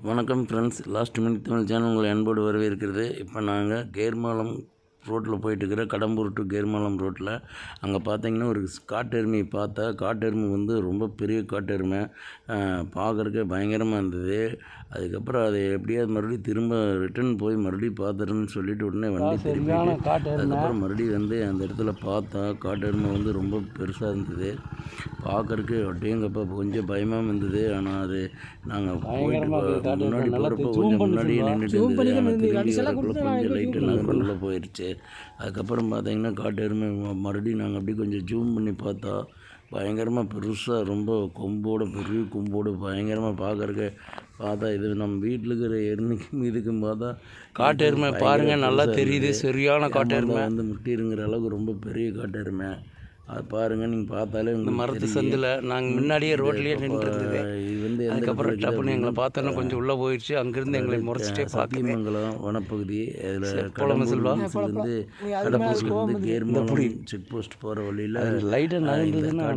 வணக்கம் friends, last minute Tamil channel உங்களை அன்போடு வரவேற்கிறது. இப்போ நாங்கள் கேர்மாலம் ரோட்டில் போயிட்டுருக்கிற கடம்பூர் டு கேர்மாலம் ரோட்டில் அங்கே பார்த்தீங்கன்னா ஒரு காட்டெருமையை பார்த்தா. காட்டெருமை வந்து ரொம்ப பெரிய காட்டெருமை, பார்க்குறக்கே பயங்கரமாக இருந்தது. அதுக்கப்புறம் அதை எப்படியாவது மறுபடியும் திரும்ப ரிட்டன் போய் மறுபடியும் பார்த்துருன்னு சொல்லிட்டு உடனே வண்டி திருப்பிட்டு அதுக்கப்புறம் மறுபடியும் வந்து அந்த இடத்துல பார்த்தா காட்டெருமை வந்து ரொம்ப பெருசாக இருந்தது. பார்க்குறக்கு அப்படியேங்கப்பா கொஞ்சம் பயமாக இருந்தது. ஆனால் அது நாங்கள் போயிட்டு முன்னாடி போகிறப்போ கொஞ்சம் முன்னாடியே நின்றுட்டு இருந்தது. ஆனால் திரும்பி கொஞ்சம் லைட்டு நகர்ந்து உள்ளே போயிடுச்சு. அதுக்கப்புறம் பார்த்தீங்கன்னா காட்டெருமை மறுபடியும் நாங்கள் அப்படியே கொஞ்சம் ஜூம் பண்ணி பார்த்தா பயங்கரமாக பெருசாக ரொம்ப கொம்போடு பெரிய கொம்போடு பயங்கரமாக பார்க்குறக்கு பார்த்தா இது நம்ம வீட்டில் இருக்கிற எருமைக்கும் இதுக்கும் பார்த்தா காட்டெருமை பாருங்கள், நல்லா தெரியுது. சரியான காட்டெருமை வந்து முட்டிருங்கிற அளவுக்கு ரொம்ப பெரிய காட்டெருமை. அது பாருங்கள், நீங்கள் பார்த்தாலே இந்த மரத்து சந்தில் நாங்கள் முன்னாடியே ரோட்லேயே நின்றுருந்தது. இது வந்து அதுக்கப்புறம் டப்புன்னு எங்களை பார்த்தோன்னா கொஞ்சம் உள்ளே போயிடுச்சு. அங்கேருந்து எங்களை முறைச்சிட்டே சத்தியமங்கலம் வனப்பகுதி. அதில் கடம்பூர்லேருந்து கடம்பூர்லேருந்து கேர்மாலம் செக் போஸ்ட் போகிற வழியில் லைட்டாக நகர்ந்ததுன்னா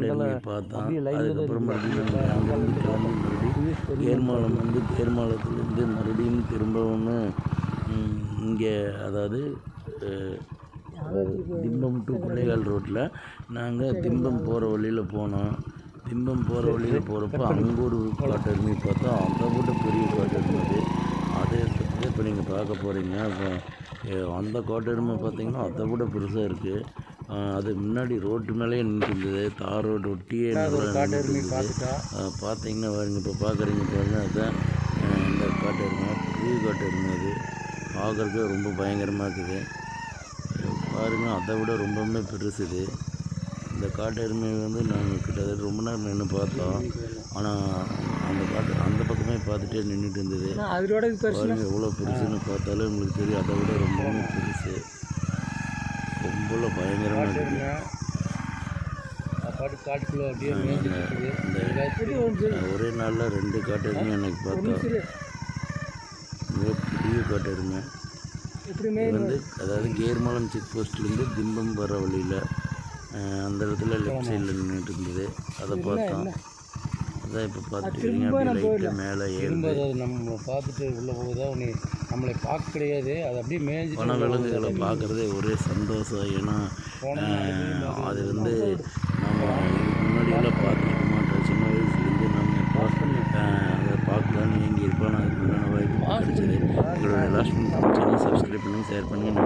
பார்த்தோம். அதுக்கப்புறம் மறுபடியும் அங்கேருந்து கிளம்பி மறுபடியும் கேர்மாலம் வந்து கேர்மாலத்துலேருந்து மறுபடியும் திரும்பவும் இங்கே அதாவது திம்பம் டு பிள்ளைகள் ரோட்டில் நாங்கள் திம்பம் போகிற வழியில் போனோம். திம்பம் போகிற வழியில் போகிறப்போ அங்கே ஒரு காட்டெருமை பார்த்தா. அதை விட பெரிய காட்டெருமை அது இப்போ நீங்கள் பார்க்க போகிறீங்க. இப்போ அந்த காட்டெருமை பார்த்தீங்கன்னா அதை விட பெருசாக இருக்குது. அது முன்னாடி ரோட்டு மேலேயே நின்றுருந்தது. தார் ரோடு ஒட்டியே பார்த்தீங்கன்னா பாருங்க, இப்போ பார்க்குறீங்க பாருங்க, அதுதான் இந்த காட்டெருமை, பெரிய காட்டெருமை. அது பார்க்குறதுக்கு ரொம்ப பயங்கரமாக இருக்குது பாருங்கள். அதை விட ரொம்பவுமே பெருசுது இந்த காட்டெருமை. வந்து நாங்கள் கிட்டத்தட்ட ரொம்ப நேரம் நின்று பார்த்தோம். ஆனால் அந்த பக்கமே பார்த்துட்டே நின்றுட்டு இருந்தது. பாருங்கள் எவ்வளோ பெருசுன்னு பார்த்தாலும் உங்களுக்கு தெரியும். அதை விட ரொம்பவுமே பெருசு, ரொம்ப பயங்கரமாக இருக்குது. ஒரே நாளில் 2 காட்டெருமை அன்னைக்கு பார்த்தோம். பெரிய காட்டெருமை வந்து அதாவது கேர்மாலம் செக் போஸ்ட்லேருந்து திம்பம் வர வழியில் அந்த இடத்துல லெஃப்ட் சைடில் நின்றுட்டு இருந்தது. அதை பார்த்தோம். அதான் இப்போ பார்த்துட்டு அப்படி லைட்டாக மேலே ஏறுது. நம்ம பார்த்துட்டு உள்ளே போகுதா நம்மளை பார்க்க கிடையாது. அது அப்படியே மேய்ஞ்சி வனவிலங்குகளை பார்க்குறதே ஒரே சந்தோஷம். ஏன்னா அது வந்து நம்ம முன்னாடியெல்லாம் பார்த்துருக்க மாட்டோம். சின்ன வயசுலேருந்து நம்ம அதை பார்க்கலான்னு ஏங்கி இருப்போம். அதுக்கு உண்டான வாய்ப்பு கிடைச்சது. எங்களோட லாஸ்ட் சேனல் சப்ஸ்கிரைப் பண்ணுங்கள், ஷேர் பண்ணுங்கள்.